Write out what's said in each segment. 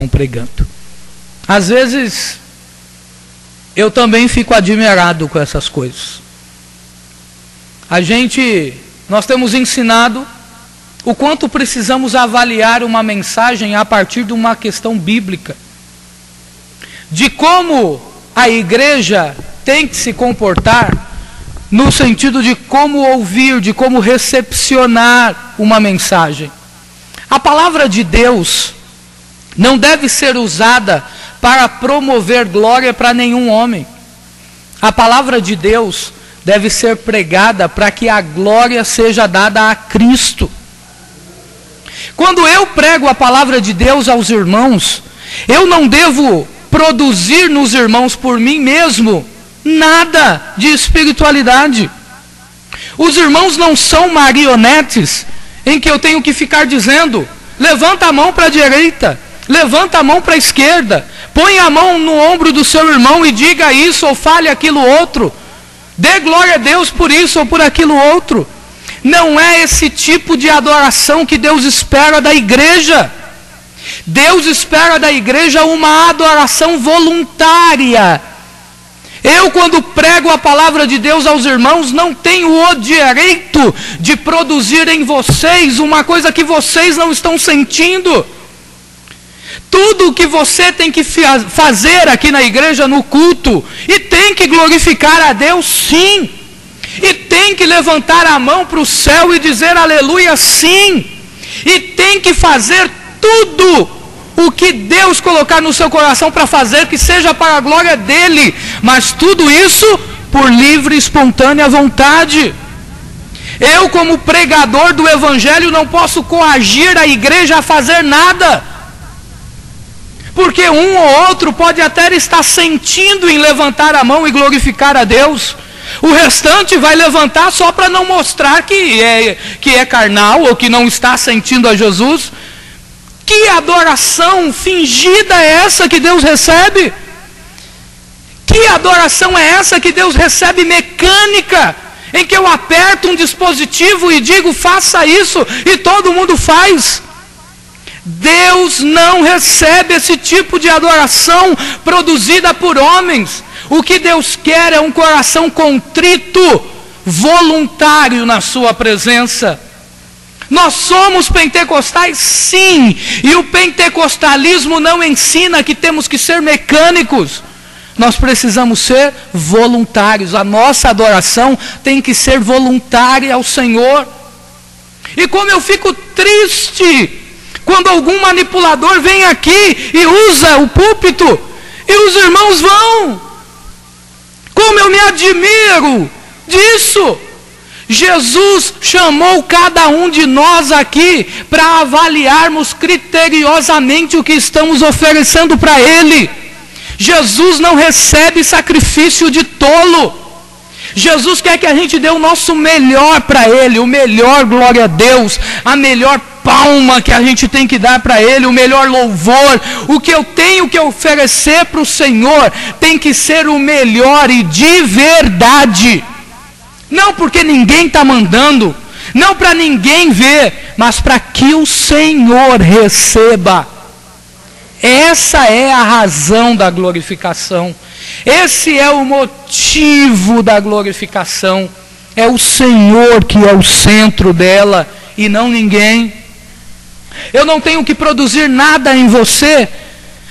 pregando. Às vezes, eu também fico admirado com essas coisas. Nós temos ensinado o quanto precisamos avaliar uma mensagem a partir de uma questão bíblica, de como a igreja tem que se comportar, no sentido de como ouvir, de como recepcionar uma mensagem. A palavra de Deus não deve ser usada para promover glória para nenhum homem. A palavra de Deus deve ser pregada para que a glória seja dada a Cristo. Quando eu prego a palavra de Deus aos irmãos, eu não devo produzir nos irmãos por mim mesmo nada de espiritualidade. Os irmãos não são marionetes em que eu tenho que ficar dizendo: levanta a mão para a direita, levanta a mão para a esquerda, põe a mão no ombro do seu irmão e diga isso ou fale aquilo outro, dê glória a Deus por isso ou por aquilo outro. Não é esse tipo de adoração que Deus espera da igreja. Deus espera da igreja uma adoração voluntária. Eu, quando prego a palavra de Deus aos irmãos, não tenho o direito de produzir em vocês uma coisa que vocês não estão sentindo. Tudo o que você tem que fazer aqui na igreja, no culto, e tem que glorificar a Deus, sim. E tem que levantar a mão para o céu e dizer aleluia, sim. E tem que fazer tudo o que Deus colocar no seu coração para fazer, que seja para a glória dele, mas tudo isso por livre e espontânea vontade. Eu, como pregador do evangelho, não posso coagir a igreja a fazer nada, porque um ou outro pode até estar sentindo em levantar a mão e glorificar a Deus. O restante vai levantar só para não mostrar que é carnal ou que não está sentindo a Jesus. Que adoração fingida é essa que Deus recebe? Que adoração é essa que Deus recebe mecânica, em que eu aperto um dispositivo e digo faça isso e todo mundo faz? Deus não recebe esse tipo de adoração produzida por homens. O que Deus quer é um coração contrito, voluntário na sua presença. Nós somos pentecostais, sim, e o pentecostalismo não ensina que temos que ser mecânicos. Nós precisamos ser voluntários. A nossa adoração tem que ser voluntária ao Senhor. E como eu fico triste quando algum manipulador vem aqui e usa o púlpito e os irmãos vão. Como eu me admiro disso. Jesus chamou cada um de nós aqui para avaliarmos criteriosamente o que estamos oferecendo para Ele. Jesus não recebe sacrifício de tolo. Jesus quer que a gente dê o nosso melhor para Ele, o melhor glória a Deus, a melhor palma que a gente tem que dar para Ele, o melhor louvor. O que eu tenho que oferecer para o Senhor tem que ser o melhor e de verdade. Não porque ninguém está mandando, não para ninguém ver, mas para que o Senhor receba. Essa é a razão da glorificação. Esse é o motivo da glorificação. É o Senhor que é o centro dela e não ninguém. Eu não tenho que produzir nada em você,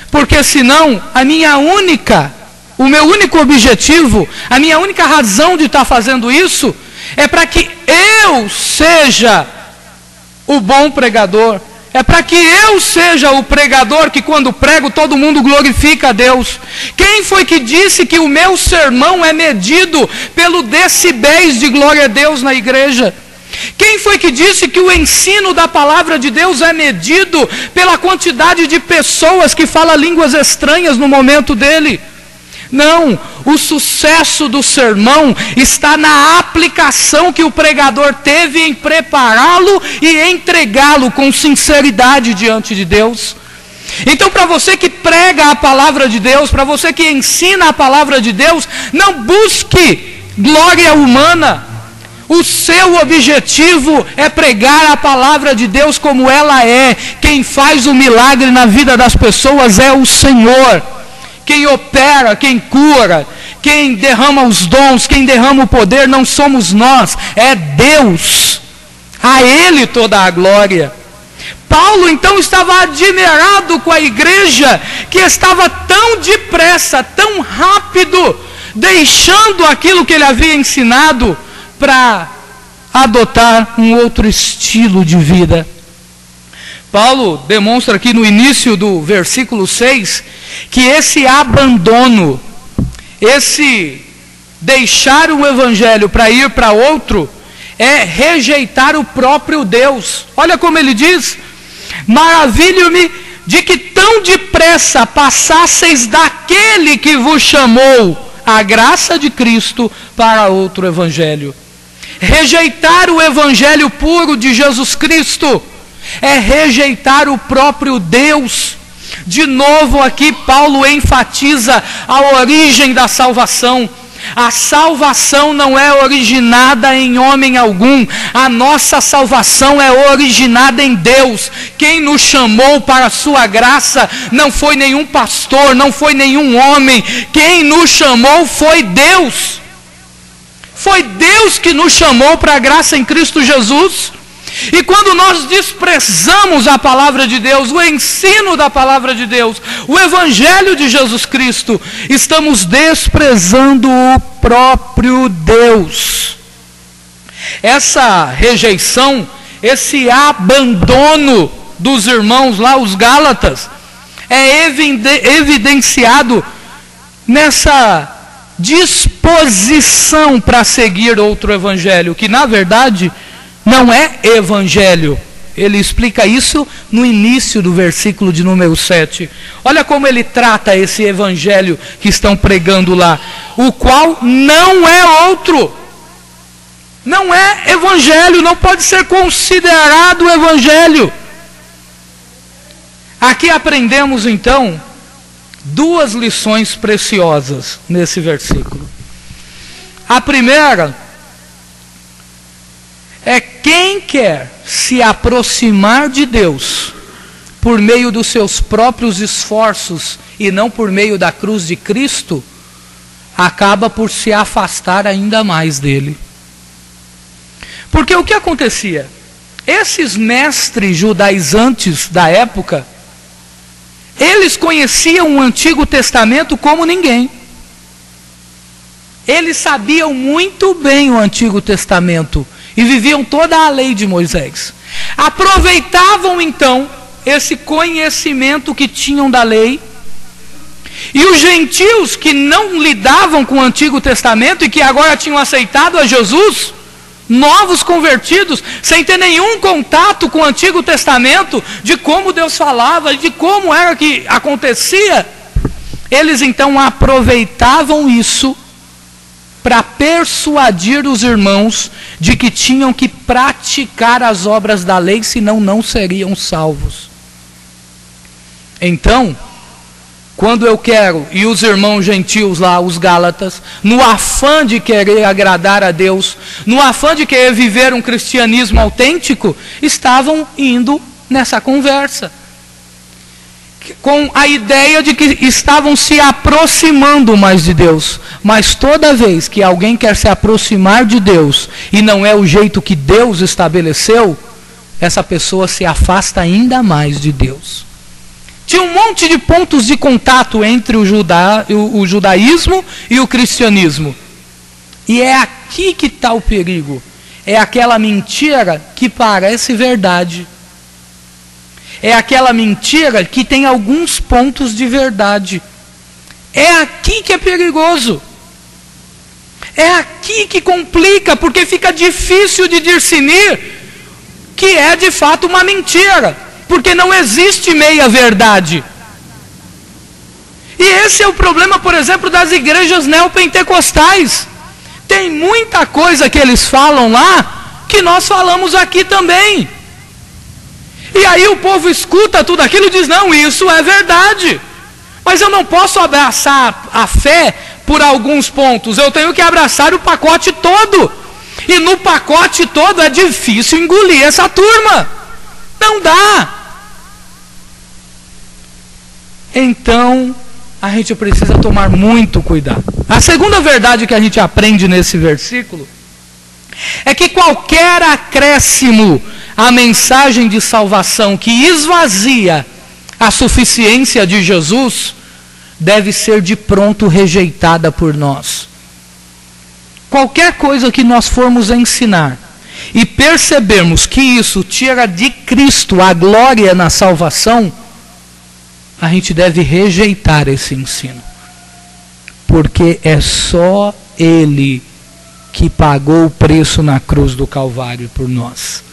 porque senão o meu único objetivo, a minha única razão de estar fazendo isso, é para que eu seja o bom pregador. É para que eu seja o pregador que quando prego todo mundo glorifica a Deus. Quem foi que disse que o meu sermão é medido pelo decibéis de glória a Deus na igreja? Quem foi que disse que o ensino da palavra de Deus é medido pela quantidade de pessoas que falam línguas estranhas no momento dele? Não, o sucesso do sermão está na aplicação que o pregador teve em prepará-lo e entregá-lo com sinceridade diante de Deus. Então, para você que prega a palavra de Deus, para você que ensina a palavra de Deus, não busque glória humana. O seu objetivo é pregar a palavra de Deus como ela é. Quem faz o milagre na vida das pessoas é o Senhor. Quem opera, quem cura, quem derrama os dons, quem derrama o poder, não somos nós, é Deus. A Ele toda a glória. Paulo então estava admirado com a igreja que estava tão depressa, tão rápido, deixando aquilo que ele havia ensinado para adotar um outro estilo de vida. Paulo demonstra aqui no início do versículo 6, que esse abandono, esse deixar o evangelho para ir para outro, é rejeitar o próprio Deus. Olha como ele diz: maravilho-me de que tão depressa passasseis daquele que vos chamou a graça de Cristo para outro evangelho. Rejeitar o evangelho puro de Jesus Cristo é rejeitar o próprio Deus. De novo aqui Paulo enfatiza a origem da salvação. A salvação não é originada em homem algum. A nossa salvação é originada em Deus. Quem nos chamou para a sua graça não foi nenhum pastor, não foi nenhum homem. Quem nos chamou foi Deus. Foi Deus que nos chamou para a graça em Cristo Jesus. E quando nós desprezamos a palavra de Deus, o ensino da palavra de Deus, o evangelho de Jesus Cristo, estamos desprezando o próprio Deus. Essa rejeição, esse abandono dos irmãos lá, os Gálatas, é evidenciado nessa disposição para seguir outro evangelho, que na verdade não é evangelho. Ele explica isso no início do versículo de número 7. Olha como ele trata esse evangelho que estão pregando lá, o qual não é outro. Não é evangelho, não pode ser considerado evangelho. Aqui aprendemos então duas lições preciosas nesse versículo. A primeira é: quem quer se aproximar de Deus por meio dos seus próprios esforços e não por meio da cruz de Cristo, acaba por se afastar ainda mais dele. Porque o que acontecia? Esses mestres judaizantes da época, eles conheciam o Antigo Testamento como ninguém. Eles sabiam muito bem o Antigo Testamento e viviam toda a lei de Moisés. Aproveitavam então esse conhecimento que tinham da lei, e os gentios que não lidavam com o Antigo Testamento e que agora tinham aceitado a Jesus, novos convertidos, sem ter nenhum contato com o Antigo Testamento, de como Deus falava, de como era que acontecia, eles então aproveitavam isso para persuadir os irmãos de que tinham que praticar as obras da lei, senão não seriam salvos. Então, quando eu quero, e os irmãos gentios lá, os Gálatas, no afã de querer agradar a Deus, no afã de querer viver um cristianismo autêntico, estavam indo nessa conversa, com a ideia de que estavam se aproximando mais de Deus. Mas toda vez que alguém quer se aproximar de Deus, e não é o jeito que Deus estabeleceu, essa pessoa se afasta ainda mais de Deus. Tinha um monte de pontos de contato entre o judaísmo e o cristianismo. E é aqui que está o perigo. É aquela mentira que parece verdade. É aquela mentira que tem alguns pontos de verdade. É aqui que é perigoso. É aqui que complica, porque fica difícil de discernir que é de fato uma mentira. Porque não existe meia verdade. E esse é o problema, por exemplo, das igrejas neopentecostais. Tem muita coisa que eles falam lá, que nós falamos aqui também. E aí o povo escuta tudo aquilo e diz: não, isso é verdade. Mas eu não posso abraçar a fé por alguns pontos. Eu tenho que abraçar o pacote todo. e no pacote todo é difícil engolir essa turma. Não dá. Então, a gente precisa tomar muito cuidado. A segunda verdade que a gente aprende nesse versículo é que qualquer acréscimo à mensagem de salvação que esvazia a suficiência de Jesus deve ser de pronto rejeitada por nós. Qualquer coisa que nós formos ensinar e percebermos que isso tira de Cristo a glória na salvação, a gente deve rejeitar esse ensino. Porque é só Ele que pagou o preço na cruz do Calvário por nós.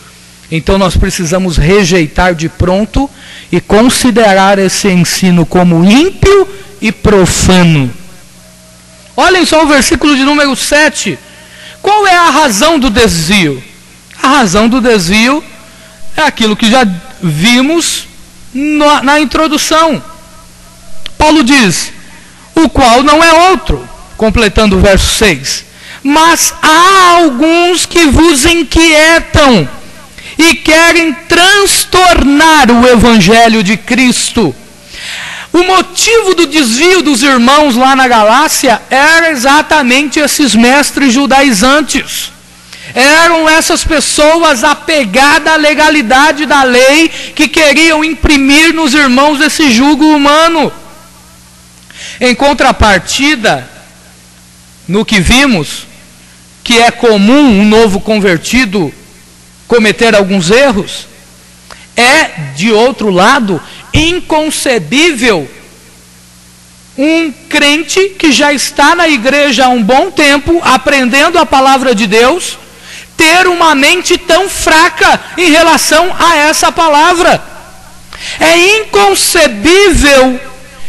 Então nós precisamos rejeitar de pronto e considerar esse ensino como ímpio e profano. Olhem só o versículo de número 7. Qual é a razão do desvio? A razão do desvio é aquilo que já vimos na introdução. Paulo diz: o qual não é outro, completando o verso 6. Mas há alguns que vos inquietam e querem transtornar o evangelho de Cristo. O motivo do desvio dos irmãos lá na Galácia era exatamente esses mestres judaizantes. Eram essas pessoas apegadas à legalidade da lei que queriam imprimir nos irmãos esse jugo humano. Em contrapartida, no que vimos, que é comum um novo convertido cometer alguns erros, é, de outro lado, inconcebível um crente que já está na igreja há um bom tempo, aprendendo a palavra de Deus, ter uma mente tão fraca em relação a essa palavra. É inconcebível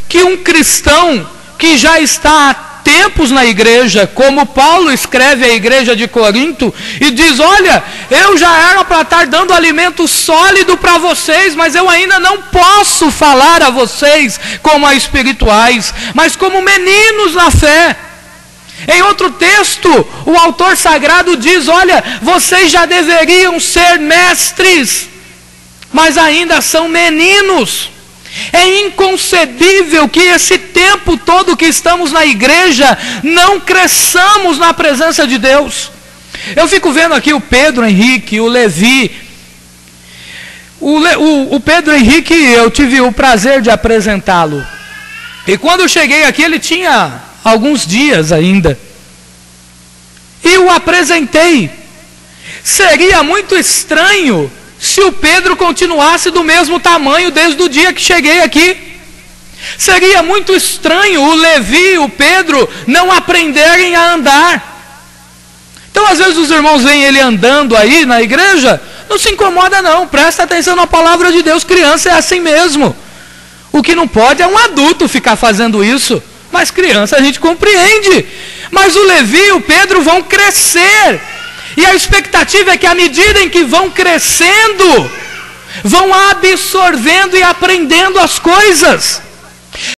que um cristão que já está há tempos na igreja, como Paulo escreve à igreja de Corinto e diz: olha, eu já era para estar dando alimento sólido para vocês, mas eu ainda não posso falar a vocês como a espirituais, mas como meninos na fé. Em outro texto, o autor sagrado diz: olha, vocês já deveriam ser mestres, mas ainda são meninos. É inconcebível que esse tempo todo que estamos na igreja não cresçamos na presença de Deus. Eu fico vendo aqui o Pedro Henrique, o Levi. O Pedro Henrique, eu tive o prazer de apresentá-lo. E quando eu cheguei aqui, ele tinha alguns dias ainda. E o apresentei. Seria muito estranho se o Pedro continuasse do mesmo tamanho desde o dia que cheguei aqui. Seria muito estranho o Levi e o Pedro não aprenderem a andar. Então às vezes os irmãos veem ele andando aí na igreja, não se incomoda não, presta atenção na palavra de Deus, criança é assim mesmo. O que não pode é um adulto ficar fazendo isso, mas criança a gente compreende. Mas o Levi e o Pedro vão crescer. E a expectativa é que à medida em que vão crescendo, vão absorvendo e aprendendo as coisas.